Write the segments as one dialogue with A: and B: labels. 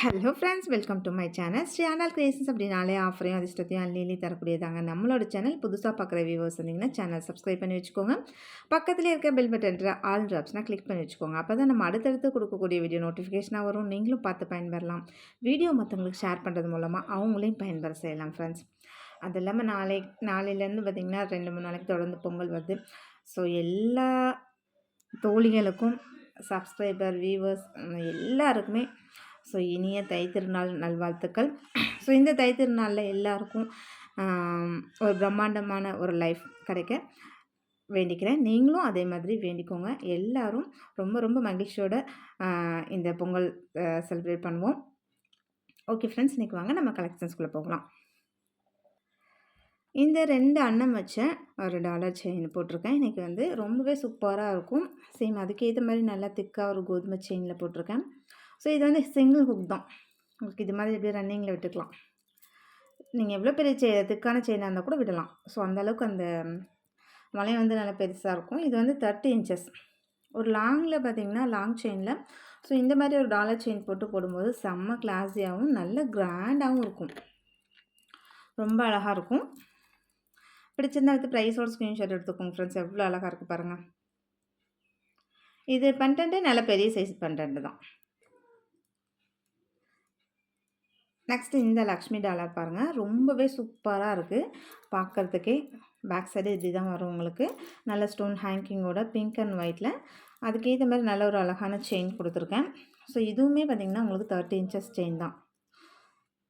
A: Hello friends, welcome to my channel. Shri Andal creations அப்படின்னாலே ஆஃபரையும் அதிர்ஷ்டத்தையும் அள்ளி தரக்கூடியதாங்க நம்மளோட சேனல். புதுசாக பார்க்குற வியூவர்ஸ் வந்தீங்கன்னா சேனல் சப்ஸ்கிரைப் பண்ணி வச்சுக்கோங்க. பக்கத்தில் இருக்க பெல் பட்டன்ற ஆல் ஆப்ஷனாக கிளிக் பண்ணி வச்சுக்கோங்க. அப்போ தான் நம்ம அடுத்தடுத்து கொடுக்கக்கூடிய வீடியோ நோட்டிஃபிகேஷனாக வரும். நீங்களும் பார்த்து பயன்பெறலாம். வீடியோ மற்றவங்களுக்கு ஷேர் பண்ணுறது மூலமாக அவங்களையும் பயன்பெற செய்யலாம் ஃப்ரெண்ட்ஸ். அது இல்லாமல் நாளையிலேருந்து பார்த்திங்கன்னா 2-3 நாளைக்கு தொடர்ந்து பொங்கல் வருது. ஸோ எல்லா தோழிகளுக்கும் சப்ஸ்கிரைபர் வியூவர்ஸ் எல்லாருக்குமே இனிய தைத்திருநாள் நல்வாழ்த்துக்கள். இந்த தைத்திருநாளில் எல்லாருக்கும் ஒரு பிரம்மாண்டமான ஒரு லைஃப் கிடைக்க வேண்டிக்கிறேன். நீங்களும் அதே மாதிரி வேண்டிக்கோங்க. எல்லாரும் ரொம்ப ரொம்ப மகிழ்ச்சியோட இந்த பொங்கல் செலிப்ரேட் பண்ணுவோம். ஓகே ஃப்ரெண்ட்ஸ், இன்றைக்கி வாங்க நம்ம கலெக்ஷன்ஸ்குள்ளே போகலாம். இந்த 2 அன்னம் வச்ச ஒரு டாலர் செயின் போட்டிருக்கேன். இன்றைக்கி ரொம்பவே சூப்பராக இருக்கும். சேம் அதுக்கேற்ற மாதிரி நல்லா திக்காக ஒரு கோதுமை செயினில் போட்டிருக்கேன். இது சிங்கிள் ஹுக் தான். உங்களுக்கு இது மாதிரி எப்படி ரன்னிங்கில் விட்டுக்கலாம். நீங்கள் எவ்வளோ பெரிய திக்கான செயினாக இருந்தால் கூட விடலாம். அந்தளவுக்கு அந்த வளையம் நல்லா பெருசாக இருக்கும். இது 30 இன்ச்சஸ். ஒரு லாங்கில் பார்த்திங்கன்னா லாங் செயினில் இந்த மாதிரி ஒரு டாலர் செயின் போடும்போது செம்ம கிளாஸியாகவும் நல்ல கிராண்டாகவும் இருக்கும். ரொம்ப அழகாக இருக்கும். பிடிச்சிருந்தா ப்ரைஸோட ஸ்க்ரீன்ஷாட் எடுத்துக்கோங்க ஃப்ரெண்ட்ஸ். எவ்வளோ அழகாக இருக்குது பாருங்கள். இது பண்டன்ட்டு நல்ல பெரிய சைஸ் பண்டன்ட்டு தான். நெக்ஸ்ட்டு இந்த லக்ஷ்மி டாலர் பாருங்கள். ரொம்பவே சூப்பராக இருக்குது பார்க்குறதுக்கே. பேக் சைடு இப்படி தான் வரும் உங்களுக்கு. நல்ல ஸ்டோன் ஹேங்கிங்கோட பிங்க் அண்ட் ஒயிட்டில் அதுக்கேற்ற மாதிரி நல்ல ஒரு அழகான செயின் கொடுத்துருக்கேன். இதுவுமே பார்த்திங்கன்னா உங்களுக்கு 30 இன்ச்சஸ் செயின் தான்.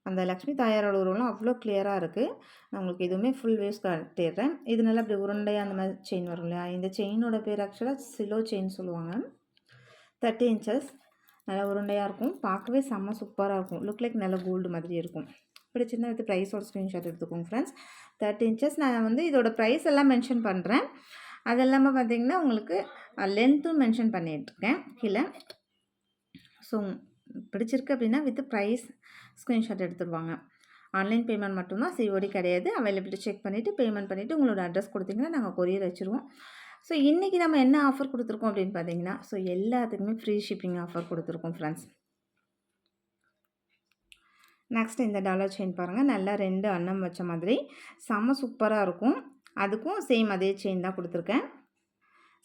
A: அந்த லக்ஷ்மி தாயாரோட உருவம்லாம் அவ்வளோ கிளியராக இருக்குது. நான் உங்களுக்கு இதுவுமே ஃபுல் வியூஸ் காட்டிடுறேன். இது நல்லா அப்படி உருண்டையாக அந்த மாதிரி செயின் வரும் இல்லையா. இந்த செயினோட பேர் ஆக்சுவலாக சிலோ செயின் சொல்லுவாங்க. 30 இன்ச்சஸ் நல்லா உருண்டையாக இருக்கும். பார்க்கவே செம்ம சூப்பராக இருக்கும். லுக் லைக் நல்ல கோல்டு மாதிரி இருக்கும். பிடிச்சிருந்தா ப்ரைஸோட ஸ்க்ரீன்ஷாட் எடுத்துக்கோங்க ஃப்ரெண்ட்ஸ். 30 இன்ச்சஸ். நான் இதோட ப்ரைஸ் எல்லாம் மென்ஷன் பண்ணுறேன். அது இல்லாமல் பார்த்திங்கன்னா உங்களுக்கு லென்த்தும் மென்ஷன் பண்ணிட்டுருக்கேன் கீழே. பிடிச்சிருக்கு அப்படின்னா வித் ப்ரைஸ் ஸ்க்ரீன்ஷாட் எடுத்துருவாங்க. ஆன்லைன் பேமெண்ட் மட்டும்தான், சிஓடி கிடையாது. அவைலபிலிட்டி செக் பண்ணிவிட்டு பேமெண்ட் பண்ணிவிட்டு உங்களோட அட்ரஸ் கொடுத்தீங்கன்னா நாங்கள் கொரியர் வச்சுருவோம். இன்றைக்கி நம்ம என்ன ஆஃபர் கொடுத்துருக்கோம் அப்படின்னு பார்த்தீங்கன்னா எல்லாத்துக்குமே ஃப்ரீ ஷிப்பிங் ஆஃபர் கொடுத்துருக்கோம் ஃப்ரெண்ட்ஸ். நெக்ஸ்ட் இந்த டாலர் செயின் பாருங்கள். நல்லா 2 அன்னம் வச்ச மாதிரி செம்ம சூப்பராக இருக்கும். அதுக்கும் சேம் அதே செயின் தான் கொடுத்துருக்கேன்.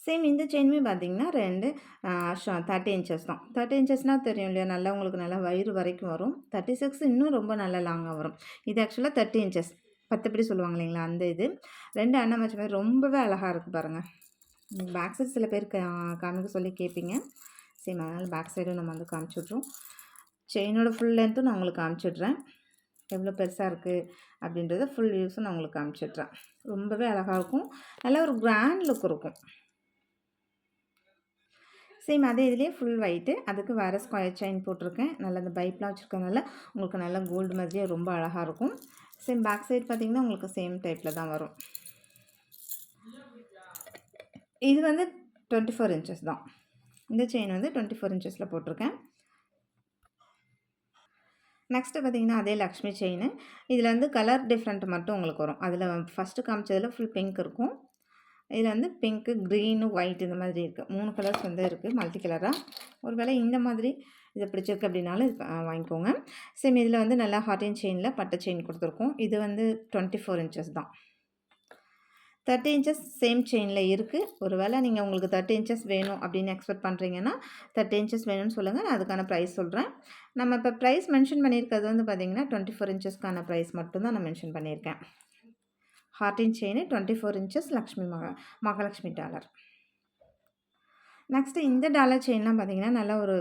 A: சேம் இந்த செயினுமே பார்த்திங்கன்னா 30 இன்ச்சஸ் தான். 30 இன்ச்சஸ்னால் தெரியும் இல்லையா, நல்லா உங்களுக்கு நல்லா வயிறு வரைக்கும் வரும். 36 இன்னும் ரொம்ப நல்லா லாங்காக வரும். இது ஆக்சுவலாக 30 இன்ச்சஸ் 10 படி சொல்லுவாங்க இல்லைங்களா, அந்த இது 2 அன்னம் வச்ச மாதிரி ரொம்பவே அழகாக இருக்குது பாருங்கள். பேக் சைடு சில பேர் காமிக்க சொல்லி கேட்பீங்க. சேம் அதனால் பேக் சைடும் நம்ம காமிச்சு விட்றோம். செயினோட ஃபுல் லென்த்தும் நான் உங்களுக்கு காமிச்சிட்றேன். எவ்வளோ பெருசாக இருக்குது அப்படின்றத ஃபுல் வியூஸும் நான் உங்களுக்கு காமிச்சிட்றேன். ரொம்பவே அழகாக இருக்கும். நல்லா ஒரு கிராண்ட் லுக் இருக்கும். சேம் அதே இதுலேயே ஃபுல் ஒயிட்டு. அதுக்கு வேறு ஸ்கொயர் செயின் போட்டிருக்கேன். நல்லா அந்த பைப்லாம் வச்சுருக்கனால உங்களுக்கு நல்லா கோல்டு மாதிரியே ரொம்ப அழகாக இருக்கும். சேம் பேக் சைடு பார்த்திங்கன்னா உங்களுக்கு சேம் டைப்பில் தான் வரும். இது 24 இன்ச்சஸ் தான். இந்த செயின் 24 இன்ச்சஸில் போட்டிருக்கேன். நெக்ஸ்ட்டு பார்த்திங்கன்னா அதே லக்ஷ்மி செயின். இதில் கலர் டிஃப்ரெண்ட் மட்டும் உங்களுக்கு வரும். அதில் ஃபஸ்ட்டு காமிச்சதில் ஃபுல் பிங்க் இருக்கும். இதில் பிங்க்கு, க்ரீனு, ஒயிட் இந்த மாதிரி இருக்குது. 3 கலர்ஸ் இருக்குது மல்டி கலராக. ஒரு வேளை இந்த மாதிரி இதை பிடிச்சிருக்கு அப்படின்னாலும் இது வாங்கிக்கோங்க. சேம் இதில் நல்லா ஹார்டின் செயினில் பட்டை செயின் கொடுத்துருக்கோம். இது 24 இன்ச்சஸ் தான். 30 இன்ச்சஸ் சேம் செயினில் இருக்குது. ஒரு வேளை நீங்கள் உங்களுக்கு 30 இன்ச்சஸ் வேணும் அப்படின்னு எக்ஸ்பெக்ட் பண்ணுறீங்கன்னா 30 இன்ச்சஸ் வேணும்னு சொல்லுங்கள். நான் அதுக்கான ப்ரைஸ் சொல்கிறேன். நம்ம இப்போ ப்ரைஸ் மென்ஷன் பண்ணியிருக்கிறது பார்த்திங்கன்னா 24 இன்ச்சஸ்க்கான ப்ரைஸ் மட்டும்தான் நான் மென்ஷன் பண்ணியிருக்கேன். Heart chain 24 inches Lakshmi Mahalakshmi dollar. Next இந்த டாலர் செயின்லாம் பார்த்திங்கன்னா நல்லா ஒரு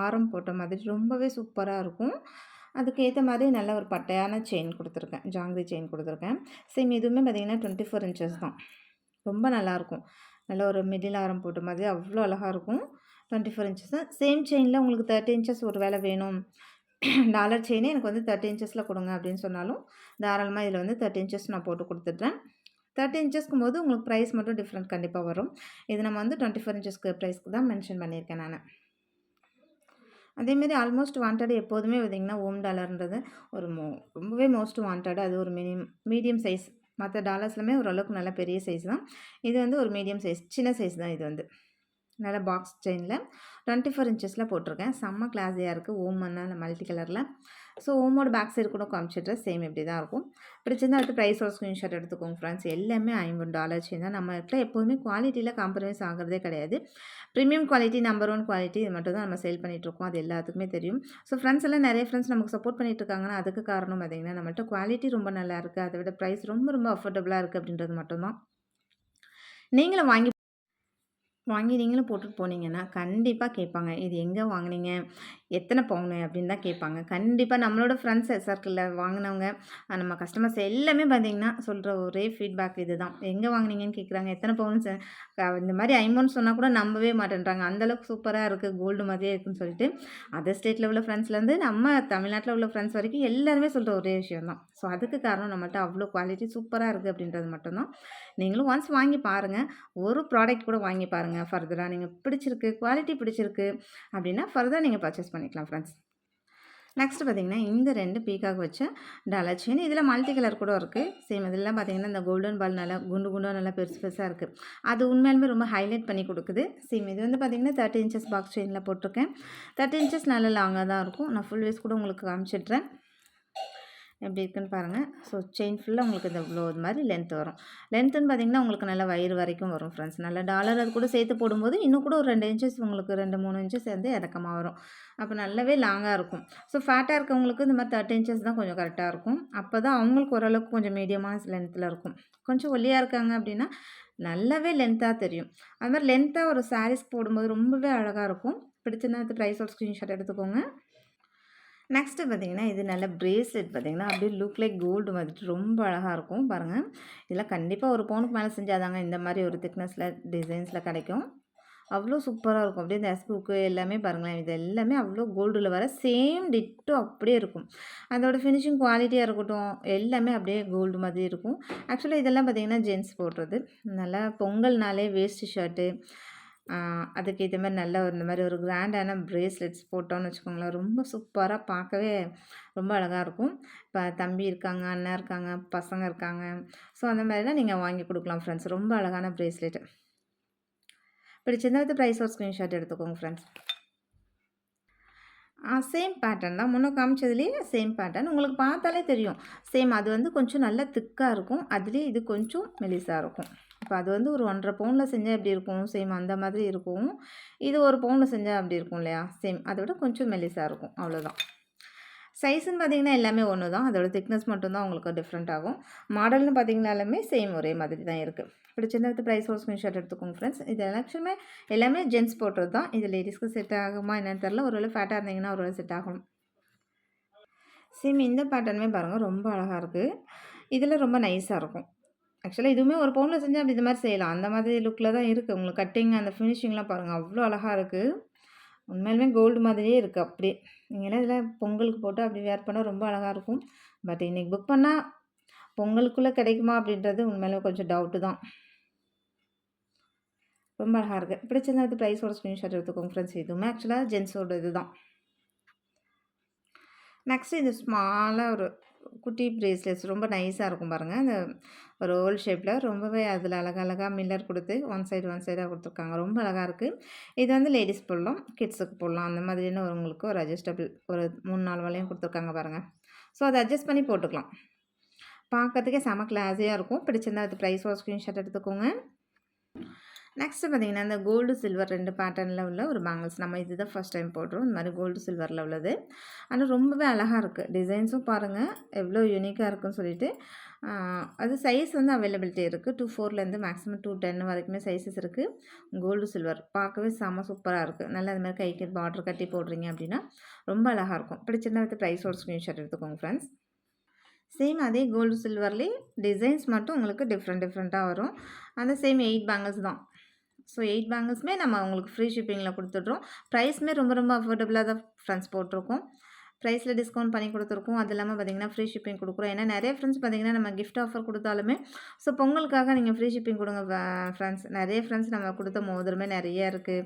A: ஆரம் போட்ட மாதிரி ரொம்பவே சூப்பராக இருக்கும். அதுக்கேற்ற மாதிரி நல்ல ஒரு பட்டையான செயின் கொடுத்துருக்கேன். ஜாங்கிரி செயின் கொடுத்துருக்கேன். சேம் இதுவுமே பார்த்திங்கன்னா 24 இன்ச்சஸ் தான். ரொம்ப நல்லாயிருக்கும். நல்ல ஒரு மிடில் ஆரம் போட்ட மாதிரி அவ்வளோ அழகாக இருக்கும். 24 இன்ச்சஸ் தான். சேம் செயினில் உங்களுக்கு 30 இன்ச்சஸ் ஒரு வேலை வேணும், டாலர் செயினே எனக்கு 30 இன்ச்சஸில் கொடுங்க அப்படின்னு சொன்னாலும் தாராளமாக இதில் 30 இன்ச்சஸ் நான் போட்டு கொடுத்துட்றேன். 30 இன்ச்சஸ்க்கும் போது உங்களுக்கு ப்ரைஸ் மட்டும் டிஃப்ரெண்ட் கண்டிப்பாக வரும். இது நம்ம 24 இன்ச்சஸ்க்கு ப்ரைஸ்க்கு தான் மென்ஷன் பண்ணியிருக்கேன் நான். அதேமாரி ஆல்மோஸ்ட் வாண்டட் எப்போதுமே பார்த்திங்கன்னா ஓம் டாலர்ன்றது ஒரு ரொம்பவே மோஸ்ட் வாண்டட். அது ஒரு மீடியம் சைஸ். மற்ற டாலர்ஸ்லுமே ஓரளவுக்கு நல்ல பெரிய சைஸ் தான். இது ஒரு மீடியம் சைஸ், சின்ன சைஸ் தான் இது. நல்லா பாக்ஸ் செயினில் 24 இன்ச்சஸில் போட்டிருக்கேன். செம்ம கிளாஸியாக இருக்குது. ஓம் அந்த மல்டி கலரில். ஸோ ஓமோட பேக் சைடு கூட காமிச்சிட்றேன். சேம் இப்படி தான் இருக்கும். பிடிச்சிருந்தா அடுத்து ப்ரைஸோட ஸ்க்ரீன்ஷாட் எடுத்துக்கோங்க ஃப்ரெண்ட்ஸ். எல்லாமே $50 செயின் தான். நம்ம இடத்துல எப்போதுமே குவாலிட்டியில் காம்ப்ரமைஸ் ஆகிறதே கிடையாது. ப்ரீமியம் குவாலிட்டி, நம்பர் 1 குவாலிட்டி இது மட்டும் தான் நம்ம சேல் பண்ணிகிட்ருக்கோம். அது எல்லாத்துக்குமே தெரியும். ஸோ ஃப்ரெண்ட்ஸ் எல்லாம் நிறைய ஃப்ரெண்ட்ஸ் நமக்கு சப்போர்ட் பண்ணிட்டு இருக்காங்கன்னா அதுக்கு காரணம் பார்த்திங்கன்னா நம்மள்ட்ட குவாலிட்டி ரொம்ப நல்லா இருக்குது. அதை விட ப்ரைஸ் ரொம்ப ரொம்ப அஃபோர்டபுளாக இருக்குது அப்படின்றது மட்டும்தான். நீங்களும் வாங்கி நீங்களும் போட்டுட்டு போனீங்கன்னா கண்டிப்பாக கேட்பாங்க, இது எங்கே வாங்குனீங்க, எத்தனை பவுனு அப்படின்னு தான் கேட்பாங்க. கண்டிப்பாக நம்மளோட ஃப்ரெண்ட்ஸ் சர்க்கிளில் வாங்கினவங்க, நம்ம கஸ்டமர்ஸ் எல்லாமே பார்த்தீங்கன்னா சொல்கிற ஒரே ஃபீட்பேக் இது தான். எங்கே வாங்குனீங்கன்னு கேட்குறாங்க, எத்தனை பவுன்ஸ் இந்த மாதிரி ஐமோன்னு சொன்னால் கூட நம்பவே மாட்டேன்றாங்க. அந்தளவுக்கு சூப்பராக இருக்குது, கோல்டு மாதிரியே இருக்குதுன்னு சொல்லிட்டு அதர் ஸ்டேட்டில் உள்ள ஃப்ரெண்ட்ஸ்லேருந்து நம்ம தமிழ்நாட்டில் உள்ள ஃப்ரெண்ட்ஸ் வரைக்கும் எல்லாருமே சொல்கிற ஒரே விஷயம் தான். ஸோ அதுக்கு காரணம் நம்மள்ட்ட அவ்வளோ குவாலிட்டி சூப்பராக இருக்குது அப்படின்றது மட்டும்தான். நீங்களும் ஒன்ஸ் வாங்கி பாருங்கள். ஒரு ப்ராடக்ட் கூட வாங்கி பாருங்கள். ஃபர்தராக நீங்கள் பிடிச்சிருக்கு, குவாலிட்டி பிடிச்சிருக்கு அப்படின்னா ஃபர்தராக நீங்கள் பர்ச்சேஸ் பண்ணிக்கலாம் ஃப்ரெண்ட்ஸ். நெக்ஸ்ட் பார்த்திங்கன்னா இந்த 2 பீகாக் வச்ச டாலர் செயின். இதில் மல்டி கலர் கூட இருக்குது. சேம் இதெல்லாம் பார்த்திங்கன்னா இந்த கோல்டன் பால் நல்லா குண்டு குண்டாக நல்லா பெருசு பெருசாக இருக்குது. அது உண்மையாலுமே ரொம்ப ஹைலைட் பண்ணி கொடுக்குது. சேம் இது வந்து பார்த்திங்கன்னா 30 இன்ச்சஸ் பாக்ஸ் செயினில் போட்டிருக்கேன். 30 இன்ச்சஸ் நல்லா லாங்காக தான் இருக்கும். நான் ஃபுல் வேஸ் கூட உங்களுக்கு காமிச்சிட்றேன். எப்படி இருக்குன்னு பாருங்கள். ஸோ செயின் ஃபுல்லாக உங்களுக்கு இந்த இவ்வளோ இது மாதிரி லென்த் வரும். லென்த்துன்னு பார்த்திங்கன்னா உங்களுக்கு நல்லா வயிறு வரைக்கும் வரும் ஃப்ரெண்ட்ஸ். நல்லா டாலர் அது கூட சேர்த்து போடும்போது இன்னும் கூட ஒரு 2 இன்ச்சஸ் உங்களுக்கு 2-3 இன்ச்சஸ் வந்து இறக்கமாக வரும். அப்போ நல்லாவே லாங்காக இருக்கும். ஸோ ஃபேட்டாக இருக்கவங்களுக்கு இந்த மாதிரி 30 இன்ச்சஸ் தான் கொஞ்சம் கரெக்டாக இருக்கும். அப்போ தான் அவங்களுக்கு ஓரளவுக்கு கொஞ்சம் மீடியமான லென்த்தில் இருக்கும். கொஞ்சம் ஒல்லியாக இருக்காங்க அப்படின்னா நல்லாவே லென்த்தாக தெரியும். அது மாதிரி லென்த்தாக ஒரு சாரீஸ் போடும்போது ரொம்பவே அழகாக இருக்கும். பிடிச்சிருந்தா அது ப்ரைஸோட ஸ்க்ரீன்ஷாட் எடுத்துக்கோங்க. நெக்ஸ்ட்டு பார்த்திங்கன்னா இது நல்ல பிரேஸ்லெட் பார்த்திங்கன்னா அப்படியே லுக் லைக் கோல்டு மாதிரி ரொம்ப அழகாக இருக்கும் பாருங்கள். இதெல்லாம் கண்டிப்பாக ஒரு பவுனுக்கு மேலே செஞ்சாதாங்க இந்த மாதிரி ஒரு திக்னஸில் டிசைன்ஸில் கிடைக்கும். அவ்வளோ சூப்பராக இருக்கும். அப்படியே இந்த எஸ்புக்கு எல்லாமே பாருங்களேன், இது எல்லாமே அவ்வளோ கோல்டில் வர சேம் டிட்டோ அப்படியே இருக்கும். அதோட ஃபினிஷிங் குவாலிட்டியாக இருக்கட்டும் எல்லாமே அப்படியே கோல்டு மாதிரி இருக்கும். ஆக்சுவலாக இதெல்லாம் பார்த்திங்கன்னா ஜென்ஸ் போடுறது. நல்லா பொங்கல்னாலே வேஸ்ட் ஷர்ட்டு அதுக்கு ஏற்ற மாதிரி நல்ல இந்த மாதிரி ஒரு கிராண்டான பிரேஸ்லெட்ஸ் போட்டோன்னு வச்சுக்கோங்களேன், ரொம்ப சூப்பராக பார்க்கவே ரொம்ப அழகாக இருக்கும். இப்போ தம்பி இருக்காங்க, அண்ணா இருக்காங்க, பசங்க இருக்காங்க. ஸோ அந்த மாதிரிலாம் நீங்கள் வாங்கி கொடுக்கலாம் ஃப்ரெண்ட்ஸ். ரொம்ப அழகான பிரேஸ்லெட்டு. பிடிச்சிருந்தா இது ப்ரைஸோட ஸ்க்ரீன்ஷாட் எடுத்துக்கோங்க ஃப்ரெண்ட்ஸ். சேம் பேட்டர்ன் தான். முன்ன காமிச்சதுலேயே சேம் பேட்டர்ன். உங்களுக்கு பார்த்தாலே தெரியும். சேம் அது வந்து கொஞ்சம் நல்லா திக்காக இருக்கும். அதுலேயே இது கொஞ்சம் மெலிசாக இருக்கும். இப்போ அது வந்து ஒரு 1.5 பவுனில் செஞ்சால் எப்படி இருக்கும், சேம் அந்த மாதிரி இருக்கும். இது 1 பவுனில் செஞ்சால் அப்படி இருக்கும் இல்லையா, சேம் அதை விட கொஞ்சம் மெலிசாக இருக்கும், அவ்வளோதான். சைஸுன்னு பார்த்தீங்கன்னா எல்லாமே ஒன்று தான். அதோட திக்னஸ் மட்டும்தான் உங்களுக்கு டிஃப்ரெண்ட் ஆகும். மாடல்னு பார்த்தீங்கனாலுமே சேம் ஒரே மாதிரி தான் இருக்குது. பிடிச்சிருந்தா ப்ரைஸ் ஒரு ஸ்க்ரீன்ஷாட் எடுத்துக்கோங்க ஃப்ரெண்ட்ஸ். இது ஆக்சுவலுமே எல்லாமே ஜென்ஸ் போடுறது தான். இது லேடிஸ்க்கு செட் ஆகுமா என்னன்னு தெரில. ஒருவேளை ஃபேட்டாக இருந்தீங்கன்னா ஒருவேளை செட் ஆகும். சேம் இந்த பேட்டர்னுமே பாருங்கள் ரொம்ப அழகாக இருக்குது. இதில் ரொம்ப நைஸாக இருக்கும். ஆக்சுவலாக இதுவுமே ஒரு பவுனில் செஞ்சால் அப்படி இந்த மாதிரி செய்யலாம். அந்த மாதிரி லுக்கில் தான் இருக்குது. உங்களுக்கு கட்டிங் அந்த ஃபினிஷிங்லாம் பாருங்கள் அவ்வளோ அழகாக இருக்குது. உண்மையிலுமே கோல்டு மாதிரியே இருக்குது அப்படியே. நீங்களாம் இதில் பொங்கலுக்கு போட்டு அப்படி வேர் பண்ணால் ரொம்ப அழகாக இருக்கும். பட் இன்றைக்கி புக் பண்ணால் பொங்கலுக்குள்ளே கிடைக்குமா அப்படின்றது உண்மையிலே கொஞ்சம் டவுட்டு தான். ரொம்ப அழகாக இருக்குது. பிடிச்சிருந்தா அது ப்ரைஸோட ஸ்க்ரீன்ஷாட் எடுத்துக்கோங்க ஃப்ரெண்ட்ஸ். இதுவுமே ஆக்சுவலாக ஜென்ஸோட இது தான். நெக்ஸ்ட்டு இது ஸ்மாலாக ஒரு குட்டி பிரேஸ்லெட்ஸ் ரொம்ப நைஸாக இருக்கும் பாருங்கள். அந்த ஒரு ஓல் ஷேப்பில் ரொம்பவே அதில் அழகழகாக மில்லர் கொடுத்து ஒன் சைடாக கொடுத்துருக்காங்க. ரொம்ப அழகாக இருக்குது. இது வந்து லேடிஸ் போடலாம், கிட்ஸுக்கு போடலாம். அந்த மாதிரியான உங்களுக்கு ஒரு அட்ஜஸ்டபிள் ஒரு 3-4 வளையம் கொடுத்துருக்காங்க பாருங்கள். ஸோ அதை அட்ஜஸ்ட் பண்ணி போட்டுக்கலாம். பார்க்கறதுக்கே செம கிளாஸியாக இருக்கும். பிடிச்சிருந்தா அது ப்ரைஸோட ஸ்க்ரீன்ஷாட் எடுத்துக்கோங்க. நெக்ஸ்ட்டு பார்த்திங்கன்னா இந்த கோல்டு சில்வர் 2 பேட்டர்னில் உள்ள ஒரு பேங்கிள்ஸ். நம்ம இது தான் ஃபஸ்ட் டைம் போடுறோம். இந்த மாதிரி கோல்டு சில்வரில் உள்ளது. ஆனால் ரொம்பவே அழகாக இருக்குது. டிசைன்ஸும் பாருங்கள் எவ்வளோ யூனிக்காக இருக்குன்னு சொல்லிட்டு. அது சைஸ் வந்து அவைலபிலிட்டி இருக்குது. 2-4லேருந்து மேக்ஸிமம் 2-10 வரைக்குமே சைஸஸ் இருக்குது. கோல்டு சில்வர் பார்க்கவே செம சூப்பராக இருக்குது. நல்லா அது மாதிரி கைக்கு பார்டர் கட்டி போடுறீங்க அப்படின்னா ரொம்ப அழகாக இருக்கும். பிடிச்சிருந்தா வித் ப்ரைஸோட ஸ்க்ரீன்ஷாட் எடுத்துக்கோங்க ஃப்ரெண்ட்ஸ். சேம் அதே கோல்டு சில்வர்லேயே டிசைன்ஸ் மட்டும் உங்களுக்கு டிஃப்ரெண்ட்டாக வரும். அந்த சேம் 8 பேங்கிள்ஸ் தான். ஸோ 8 பேங்கிள்ஸுமே நம்ம உங்களுக்கு ஃப்ரீ ஷிப்பிங்கில் கொடுத்துட்றோம். ப்ரைஸுமே ரொம்ப அஃபோர்டபுளாக தான் ஃப்ரெண்ட்ஸ் போட்டிருக்கோம். ப்ரைஸில் டிஸ்கவுண்ட் பண்ணி கொடுத்துருக்கோம். அது இல்லாமல் பார்த்திங்கன்னா ஃப்ரீ ஷிப்பிங் கொடுக்குறோம். ஏன்னா நிறைய ஃப்ரெண்ட்ஸ் பார்த்திங்கன்னா நம்ம கிஃப்ட் ஆஃபர் கொடுத்தாலுமே ஸோ பொங்கலுக்காக நீங்கள் ஃப்ரீ ஷிப்பிங் கொடுங்க ஃப்ரெண்ட்ஸ். நிறைய ஃப்ரெண்ட்ஸ் நம்ம கொடுத்த மோதிரமே நிறைய இருக்குது,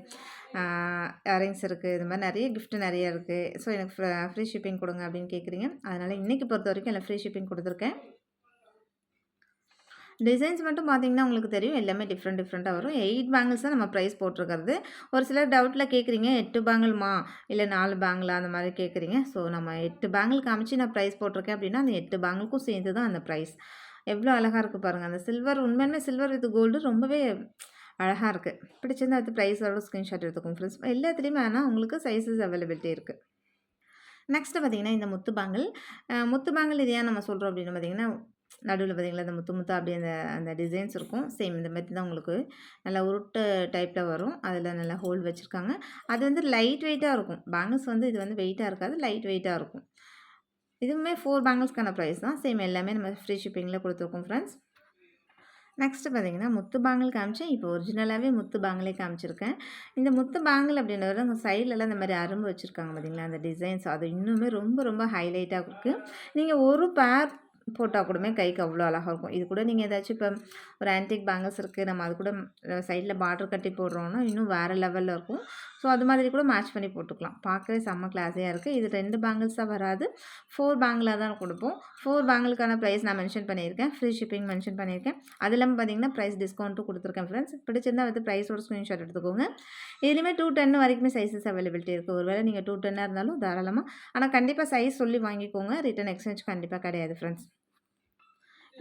A: இயரிங்ஸ் இருக்குது, இது மாதிரி நிறைய கிஃப்ட்டு நிறைய இருக்குது. ஸோ எனக்கு ஃப்ரீ ஷிப்பிங் கொடுங்க அப்படின்னு கேட்குறீங்க. அதனால் இன்றைக்கி பொறுத்த வரைக்கும் எல்லாம் ஃப்ரீ ஷிப்பிங் கொடுத்துருக்கேன். டிசைன்ஸ் மட்டும் பார்த்தீங்கன்னா உங்களுக்கு தெரியும் எல்லாமே டிஃப்ரெண்ட்டாக வரும். 8 பேங்கிள்ஸ் தான் நம்ம ப்ரைஸ் போட்டிருக்கிறது. ஒரு சிலர் டவுட்டில் கேட்குறீங்க 8 பேங்கிள்மா இல்லை 4 பேங்கிளா அந்த மாதிரி கேட்குறீங்க. ஸோ நம்ம 8 பேங்கிள் காமிச்சு நான் ப்ரைஸ் போட்டிருக்கேன் அப்படின்னா அந்த 8 பேங்கிள்க்கும் சேர்ந்து தான் அந்த ப்ரைஸ். எவ்வளோ அழகாக இருக்குது பாருங்கள். அந்த சில்வர் உண்மையாலுமே சில்வர் வித் கோல்டு ரொம்பவே அழகாக இருக்குது. பிடிச்சிருந்தா அடுத்து ப்ரைஸோட ஸ்க்ரீன்ஷாட் எடுத்துக்கோங்க ஃப்ரெண்ட்ஸ். எல்லாத்துலேயுமே ஆனால் உங்களுக்கு சைஸஸ் அவைலபிலிட்டி இருக்குது. நெக்ஸ்ட்டு பார்த்தீங்கன்னா இந்த முத்து பேங்கிள். முத்து பேங்கிள் இது ஏன் நம்ம சொல்கிறோம் அப்படின்னு பார்த்தீங்கன்னா நடுவில் பார்த்தீங்களா அந்த முத்து முத்தா அப்படியே அந்த அந்த டிசைன்ஸ் இருக்கும். சேம் இந்த மாதிரி தான் உங்களுக்கு நல்லா உருட்டு டைப்பில் வரும். அதில் நல்லா ஹோல் வச்சுருக்காங்க. அது வந்து லைட் வெயிட்டாக இருக்கும். பேங்கிள்ஸ் வந்து இது வந்து வெயிட்டாக இருக்காது, லைட் வெயிட்டாக இருக்கும். இதுவுமே 4 பேங்கிள்ஸ்க்கான ப்ரைஸ் தான். சேம் எல்லாமே நம்ம ஃப்ரீ ஷிப்பிங்கில் கொடுத்துருக்கோம் ஃப்ரெண்ட்ஸ். நெக்ஸ்ட்டு பார்த்தீங்கன்னா முத்து பேங்கிள் காமிச்சேன். இப்போ ஒரிஜினலாகவே முத்து பேங்கிளே காமிச்சிருக்கேன். இந்த முத்து பேங்கிள் அப்படின்றது அந்த சைட்லலாம் இந்த மாதிரி அரும்பு வச்சுருக்காங்க பார்த்தீங்களா, அந்த டிசைன்ஸ் அது இன்னுமே ரொம்ப ரொம்ப ஹைலைட்டாக இருக்குது. நீங்கள் ஒரு பேர் போட்டால் கூடமே கைக்கு அவ்வளோ அழகாக இருக்கும். இது கூட நீங்கள் ஏதாச்சும் இப்போ ஒரு ஆன்டிக் பேங்கிள்ஸ் இருக்குது, நம்ம அது கூட சைடில் பார்டர் கட்டி போடுறோன்னா இன்னும் வேறு லெவலில் இருக்கும். ஸோ அது மாதிரி கூட மேட்ச் பண்ணி போட்டுக்கலாம். பார்க்கவே செம்ம கிளாஸியாக இருக்குது. இது 2 பேங்கிள்ஸாக வராது, 4 பேங்கிளாக தான் கொடுப்போம். 4 பேங்கிளுக்கான ப்ரைஸ் நான் மென்ஷன் பண்ணியிருக்கேன். ஃப்ரீ ஷிப்பிங் மென்ஷன் பண்ணியிருக்கேன். அது இல்லாமல் பார்த்தீங்கன்னா ப்ரைஸ் டிஸ்கவுண்ட்டும் கொடுத்துருக்கேன் ஃப்ரெண்ட்ஸ். பிடிச்சிருந்தா வந்து ப்ரைஸோட ஸ்க்ரீன்ஷாட் எடுத்துக்கோங்க. இதுலேயுமே 210 வரைக்குமே சைஸஸ் அவைலபிலிட்டி இருக்குது. ஒருவேளை நீங்கள் 210 இருந்தாலும் தாராளமாக, ஆனால் கண்டிப்பாக சைஸ் சொல்லி வாங்கிக்கோங்க. ரிட்டன் எக்ஸ்சேஞ்ச் கண்டிப்பாக கிடையாது ஃப்ரெண்ட்ஸ்.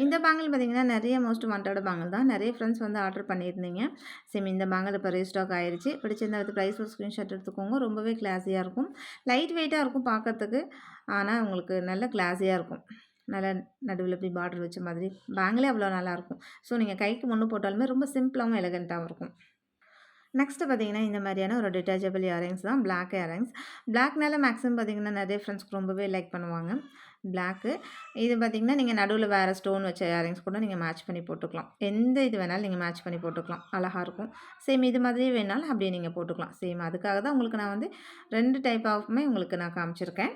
A: இந்த பேங்கிள் பார்த்தீங்கன்னா நிறைய மோஸ்ட் வாண்டட் பேங்கிள் தான். நிறைய ஃப்ரெண்ட்ஸ் வந்து ஆர்டர் பண்ணியிருந்தீங்க. சேம் இந்த பேங்கிள் இப்போ ரீஸ்டாக் ஆயிடுச்சு. பிடிச்சிருந்தா வந்து ப்ரைஸ் ஒரு ஸ்க்ரீன்ஷாட் எடுத்துக்கோங்க. ரொம்பவே கிளாஸியாக இருக்கும். லைட் வெயிட்டாக இருக்கும் பார்க்கறதுக்கு. ஆனால் உங்களுக்கு நல்ல கிளாஸியாக இருக்கும். நல்லா நடுவில் இப்படி பார்டர் வச்ச மாதிரி பேங்கிளே அவ்வளோ நல்லாயிருக்கும். ஸோ நீங்கள் கைக்கு முன்னு போட்டாலுமே ரொம்ப சிம்பிளாகவும் எலகண்ட்டாகவும் இருக்கும். நெக்ஸ்ட்டு பார்த்தீங்கன்னா இந்த மாதிரியான ஒரு டிட்டாச்சபிள் இயரிங்ஸ் தான். Black earrings. பிளாக்னால மேக்ஸிமம் பார்த்தீங்கன்னா நிறைய ஃப்ரெண்ட்ஸ்க்கு ரொம்பவே லைக் பண்ணுவாங்க பிளாக்கு. இது பார்த்தீங்கன்னா நீங்கள் நடுவில் வேறு ஸ்டோன் வச்ச இயரிங்ஸ் கூட நீங்கள் மேட்ச் பண்ணி போட்டுக்கலாம். எந்த இது வேணாலும் நீங்கள் மேட்ச் பண்ணி போட்டுக்கலாம். அழகாக இருக்கும். சேம் இது மாதிரியே வேணாலும் அப்படியே நீங்கள் போட்டுக்கலாம். சேம் அதுக்காக தான் உங்களுக்கு நான் வந்து 2 டைப் ஆஃப்மே உங்களுக்கு நான் காமிச்சிருக்கேன்.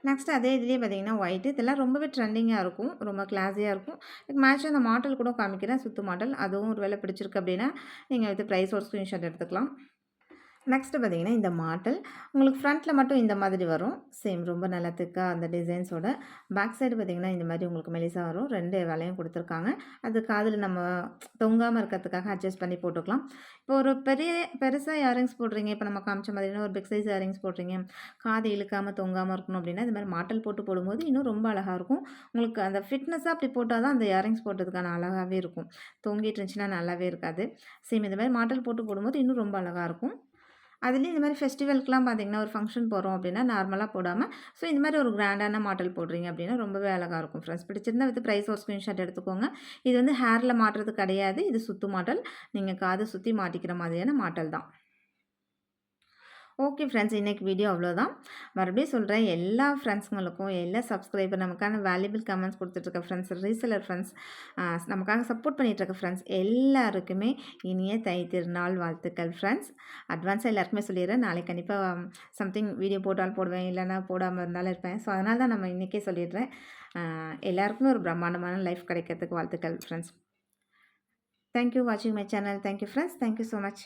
A: நெக்ஸ்ட் அதே இதுலேயே பார்த்தீங்கன்னா ஒயிட்டு. இதெல்லாம் ரொம்பவே ட்ரெண்டிங்காக இருக்கும். ரொம்ப கிளாஸியாக இருக்கும். இதுக்கு மேட்சாக அந்த மாடல் கூட காமிக்கிறேன். சுத்து மாடல். அதுவும் ஒரு வேளை பிடிச்சிருக்கு அப்படின்னா நீங்கள் வந்து ப்ரைஸ் ஒரு ஸ்க்ரீன்ஷாட் எடுத்துக்கலாம். நெக்ஸ்ட்டு பார்த்தீங்கன்னா இந்த மாடல் உங்களுக்கு ஃப்ரண்ட்டில் மட்டும் இந்த மாதிரி வரும். சேம் ரொம்ப நல்லா திக்காக அந்த டிசைன்ஸோட. பேக் சைடு பார்த்தீங்கன்னா இந்த மாதிரி உங்களுக்கு மெலிசா வரும். 2 வேலையும் கொடுத்துருக்காங்க. அது காதில் நம்ம தொங்காமல் இருக்கிறதுக்காக அட்ஜஸ்ட் பண்ணி போட்டுக்கலாம். இப்போ ஒரு பெருசாக இயரிங்ஸ் போடுறீங்க, இப்போ நம்ம காமிச்ச மாதிரினா ஒரு பிக் சைஸ் இயரிங்ஸ் போடுறீங்க, காது இழுக்காமல் தொங்காமல் இருக்கணும் அப்படின்னா இந்த மாதிரி மாடல் போட்டு போடும்போது இன்னும் ரொம்ப அழகாக இருக்கும். உங்களுக்கு அந்த ஃபிட்னஸாக அப்படி போட்டால் தான் அந்த இயரிங்ஸ் போட்டதுக்கான அழகாகவே இருக்கும். தொங்கிட்டு இருந்துச்சுன்னா நல்லாவே இருக்காது. சேம் இந்த மாதிரி மாடல் போட்டு போடும்போது இன்னும் ரொம்ப அழகாக இருக்கும். அதுலேயும் இந்த மாதிரி ஃபெஸ்டிவலுக்குலாம் பார்த்தீங்கன்னா ஒரு ஃபங்க்ஷன் போகிறோம் அப்படின்னா நார்மலாக போடாமல் ஸோ இந்த மாதிரி ஒரு கிராண்டான மாடல் போடுறீங்க அப்படின்னா ரொம்பவே அழகாக இருக்கும் ஃப்ரெண்ட்ஸ். பிடிச்சிருந்தா வித் ப்ரைஸ் ஒரு ஸ்க்ரீன்ஷாட் எடுத்துக்கோங்க. இது வந்து ஹேரில் மாட்டுறது கிடையாது. இது சுத்து மாடல். நீங்கள் காது சுற்றி மாட்டிக்கிற மாதிரியான மாடல் தான். ஓகே ஃப்ரெண்ட்ஸ், இன்றைக்கி வீடியோ அவ்வளோதான். மறுபடியும் சொல்கிறேன், எல்லா ஃப்ரெண்ட்ஸுங்களுக்கும் எல்லா சப்ஸ்கிரைபர் நமக்கான வேல்யூபிள் கமெண்ட்ஸ் கொடுத்துட்ருக்க ஃப்ரெண்ட்ஸ், ரீசெலர் ஃப்ரெண்ட்ஸ், நமக்காக சப்போர்ட் பண்ணிகிட்ருக்க ஃப்ரெண்ட்ஸ் எல்லாருக்குமே இனிய தை திருநாள் வாழ்த்துக்கள் ஃப்ரெண்ட்ஸ். அட்வான்ஸாக எல்லாருக்குமே சொல்லிடுறேன். நாளைக்கு கண்டிப்பாக சம்திங் வீடியோ போட்டாலும் போடுவேன், இல்லைனா போடாமல் இருந்தாலும் இருப்பேன். ஸோ அதனால தான் நம்ம இன்றைக்கே சொல்லிடுறேன். எல்லாருக்குமே ஒரு பிரம்மாண்டமான லைஃப் கிடைக்கிறதுக்கு வாழ்த்துக்கள் ஃப்ரெண்ட்ஸ். தேங்க்யூ வாட்சிங் my channel. Thank you friends. Thank you so much.